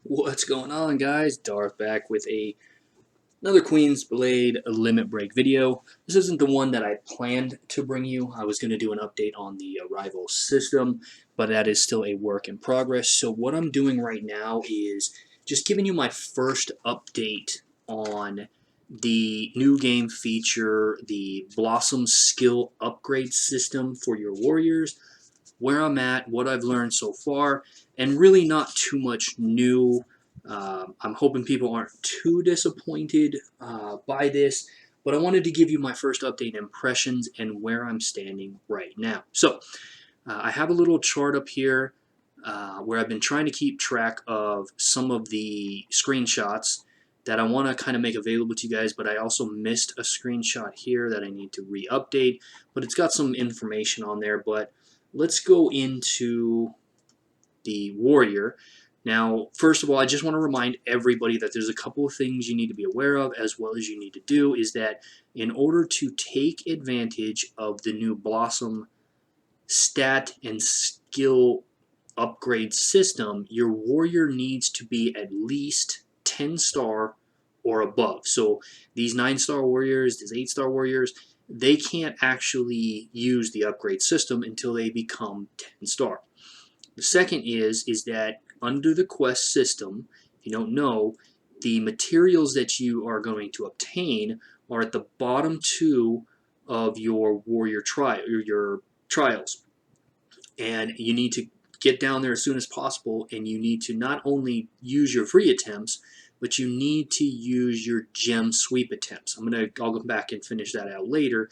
What's going on, guys? Darth back with another Queen's Blade limit break video. This isn't the one that I planned to bring you. I was going to do an update on the Arrival system, but that is still a work in progress. So what I'm doing right now is just giving you my first update on the new game feature, the Blossom skill upgrade system for your warriors, where I'm at, what I've learned so far, and really not too much new. I'm hoping people aren't too disappointed by this, but I wanted to give you my first update impressions and where I'm standing right now. So I have a little chart up here where I've been trying to keep track of some of the screenshots that I want to kind of make available to you guys, but I also missed a screenshot here that I need to re-update, but it's got some information on there. But let's go into the warrior. Now, first of all, I just want to remind everybody that there's a couple of things you need to be aware of, as well as you need to do, is that in order to take advantage of the new Blossom stat and skill upgrade system, your warrior needs to be at least 10-star or above. So these 9-star warriors, these 8-star warriors, they can't actually use the upgrade system until they become 10-star. The second is that under the quest system, if you don't know, the materials that you are going to obtain are at the bottom two of your warrior trial, or your trials. And you need to get down there as soon as possible, and you need to not only use your free attempts, but you need to use your gem sweep attempts. I'll go back and finish that out later,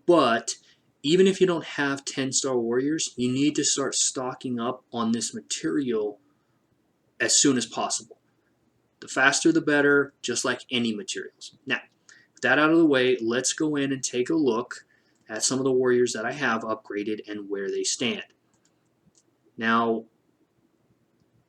but even if you don't have 10-star warriors, you need to start stocking up on this material as soon as possible. The faster the better, just like any materials. Now, with that out of the way, let's go in and take a look at some of the warriors that I have upgraded and where they stand. Now,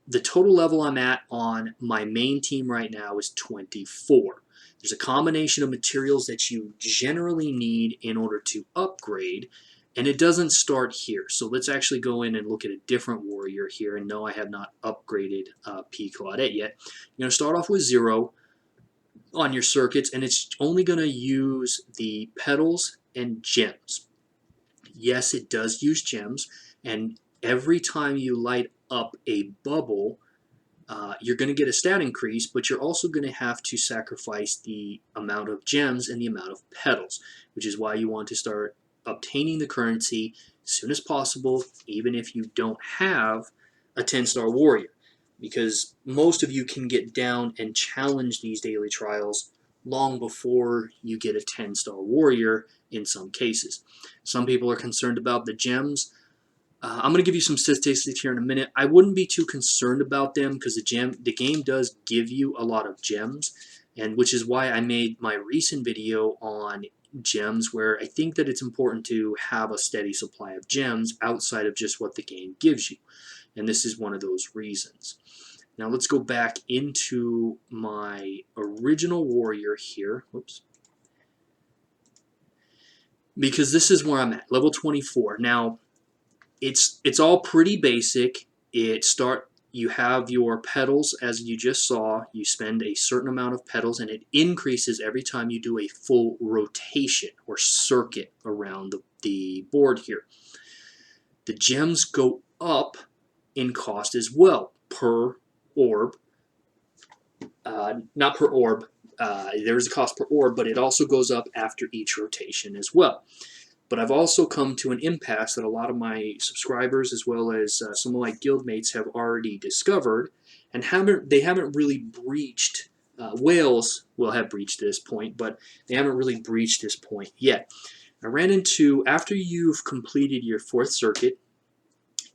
the total level I'm at on my main team right now is 24. There's a combination of materials that you generally need in order to upgrade, and it doesn't start here. So let's actually go in and look at a different warrior here. And no, I have not upgraded P. Claudette yet. You're going to start off with 0 on your circuits, and it's only going to use the petals and gems. Yes, it does use gems, and every time you light up a bubble, you're going to get a stat increase, but you're also going to have to sacrifice the amount of gems and the amount of petals, which is why you want to start obtaining the currency as soon as possible, even if you don't have a 10-star warrior, because most of you can get down and challenge these daily trials long before you get a 10-star warrior in some cases. Some people are concerned about the gems. I'm going to give you some statistics here in a minute. I wouldn't be too concerned about them because the game does give you a lot of gems, and which is why I made my recent video on gems, where I think that it's important to have a steady supply of gems outside of just what the game gives you, and this is one of those reasons. Now let's go back into my original warrior here. Whoops. Because this is where I'm at, level 24. Now, it's all pretty basic. You have your petals, as you just saw. You spend a certain amount of petals, and it increases every time you do a full rotation or circuit around the board here. The gems go up in cost as well per orb. Not per orb. There's a cost per orb, but it also goes up after each rotation as well. But I've also come to an impasse that a lot of my subscribers, as well as some of my guildmates, have already discovered, and they haven't really breached. Whales will have breached this point, but they haven't really breached this point yet. I ran into, after you've completed your 4th circuit,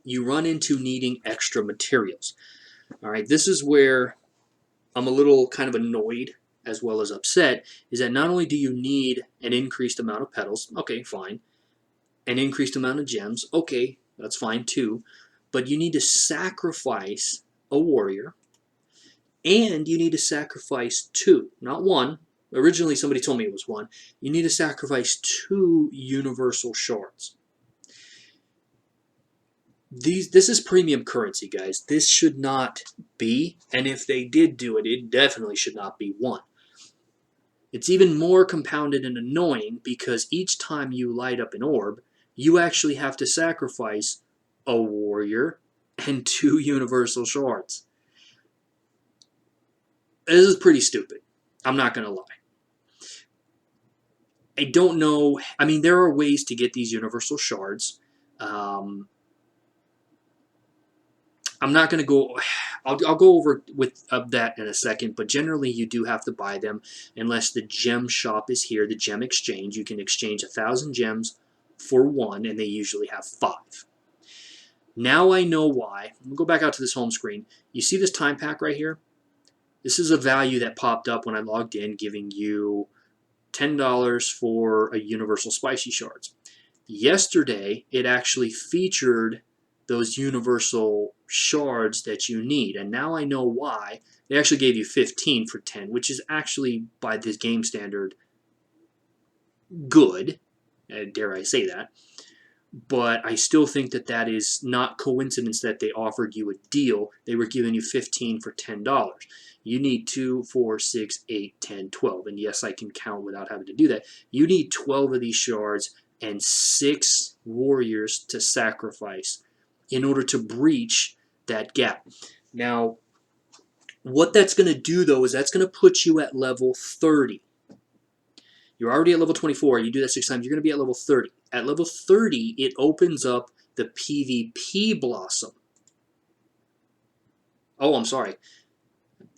you run into needing extra materials. All right, this is where I'm a little kind of annoyed as well as upset, is that not only do you need an increased amount of petals, okay, fine, an increased amount of gems, okay, that's fine too, but you need to sacrifice a warrior, and you need to sacrifice 2, not 1. Originally somebody told me it was 1. You need to sacrifice 2 universal shards. This is premium currency, guys. This should not be, and if they did do it, it definitely should not be 1. It's even more compounded and annoying because each time you light up an orb, you actually have to sacrifice a warrior and 2 universal shards. This is pretty stupid. I'm not going to lie. I don't know. I mean, there are ways to get these universal shards. I'm not going to go. I'll go over with that in a second, but generally you do have to buy them unless the gem shop is here, the gem exchange. You can exchange 1,000 gems for 1, and they usually have 5. Now I know why. I'm going to go back out to this home screen. You see this time pack right here? This is a value that popped up when I logged in, giving you $10 for a universal spicy shards. Yesterday, it actually featured those universal shards that you need, and now I know why. They actually gave you 15 for 10, which is actually, by this game standard, good. Dare I say that. But I still think that that is not coincidence that they offered you a deal. They were giving you 15 for $10. You need 2, 4, 6, 8, 10, 12. And yes, I can count without having to do that. You need 12 of these shards and 6 warriors to sacrifice in order to breach that gap. Now, what that's going to do, though, is that's going to put you at level 30. You're already at level 24. You do that 6 times, you're going to be at level 30. At level 30, it opens up the PvP Blossom. Oh, I'm sorry.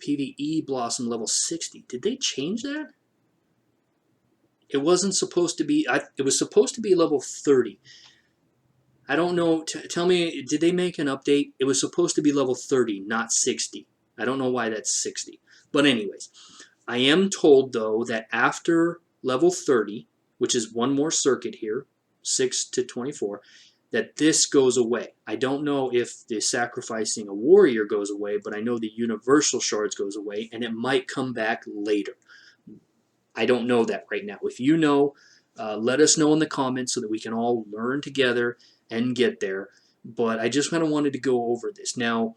PvE Blossom level 60. Did they change that? It wasn't supposed to be... it was supposed to be level 30. I don't know. Tell me, did they make an update? It was supposed to be level 30, not 60. I don't know why that's 60. But anyways, I am told, though, that after level 30, which is one more circuit here, 6 to 24, that this goes away. I don't know if the sacrificing a warrior goes away, but I know the universal shards goes away, and it might come back later. I don't know that right now. If you know, let us know in the comments so that we can all learn together and get there. But I just kind of wanted to go over this. Now,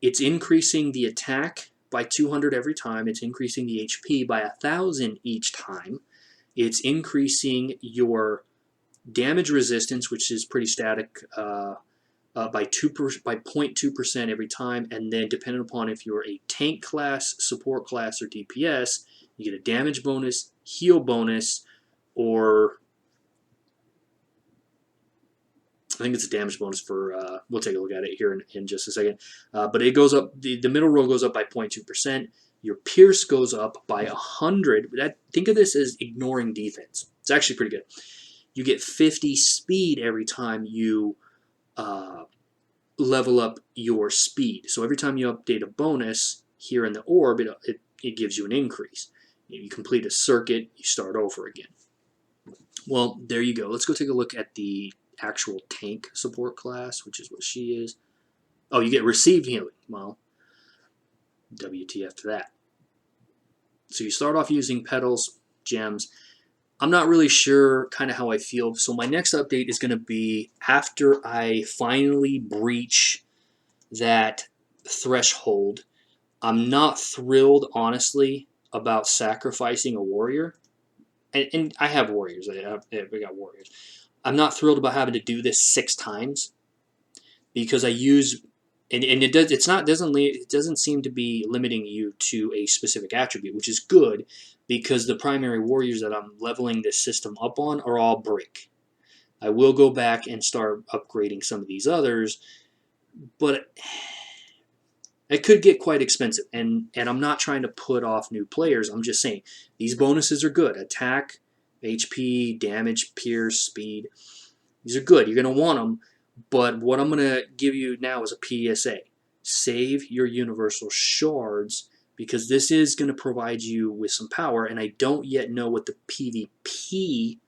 it's increasing the attack by 200 every time. It's increasing the HP by 1,000 each time. It's increasing your damage resistance, which is pretty static, by 0.2% every time. And then depending upon if you're a tank class, support class, or DPS, you get a damage bonus, heal bonus, or I think it's a damage bonus for, we'll take a look at it here in just a second. But it goes up, the middle row goes up by 0.2%. Your Pierce goes up by 100. Think of this as ignoring defense. It's actually pretty good. You get 50 speed every time you level up your speed. So every time you update a bonus here in the orb, it gives you an increase. You complete a circuit, you start over again. Well, there you go. Let's go take a look at the actual tank support class, which is what she is. Oh, you get received healing. Well, WTF to that. So you start off using petals, gems. I'm not really sure kind of how I feel. So my next update is going to be after I finally breach that threshold. I'm not thrilled, honestly, about sacrificing a warrior. And I have warriors. We got warriors. I'm not thrilled about having to do this 6 times because I use, and it doesn't seem to be limiting you to a specific attribute, which is good because the primary warriors that I'm leveling this system up on are all brick. I will go back and start upgrading some of these others, but it could get quite expensive, and I'm not trying to put off new players. I'm just saying these bonuses are good. Attack, HP, damage, pierce, speed. These are good. You're going to want them, but what I'm going to give you now is a PSA. Save your universal shards because this is going to provide you with some power, and I don't yet know what the PvP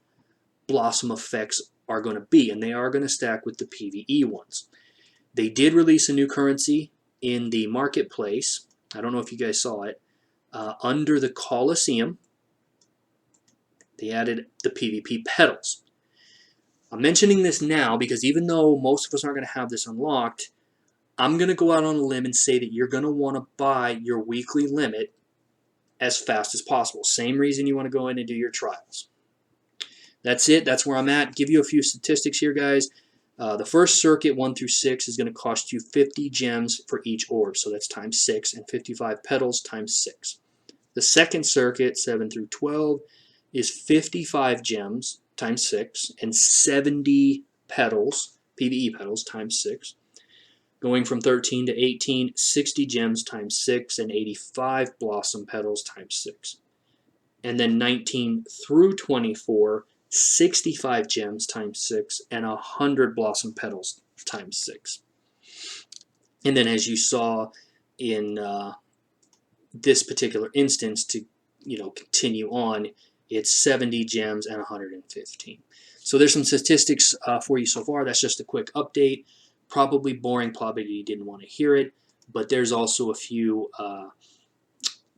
Blossom effects are going to be, and they are going to stack with the PvE ones. They did release a new currency in the marketplace. I don't know if you guys saw it. Under the Colosseum, they added the PvP petals. I'm mentioning this now because even though most of us aren't going to have this unlocked, I'm going to go out on a limb and say that you're going to want to buy your weekly limit as fast as possible. Same reason you want to go in and do your trials. That's it. That's where I'm at. Give you a few statistics here, guys. The first circuit, 1 through 6, is going to cost you 50 gems for each orb. So that's times 6, and 55 petals times 6. The second circuit, 7 through 12, is 55 gems times 6, and 70 petals, PvE petals, times 6. Going from 13 to 18, 60 gems times 6, and 85 blossom petals times 6. And then 19 through 24, 65 gems times 6, and 100 blossom petals times 6. And then as you saw in this particular instance, to continue on, it's 70 gems and 115. So there's some statistics for you so far. That's just a quick update. Probably boring, probably you didn't want to hear it, but there's also a few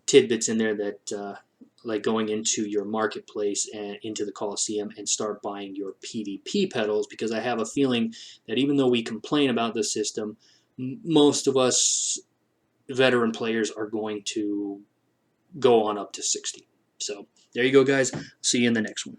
tidbits in there that like going into your marketplace and into the Coliseum and start buying your PvP petals, because I have a feeling that even though we complain about the system, most of us veteran players are going to go on up to 60. So there you go, guys. See you in the next one.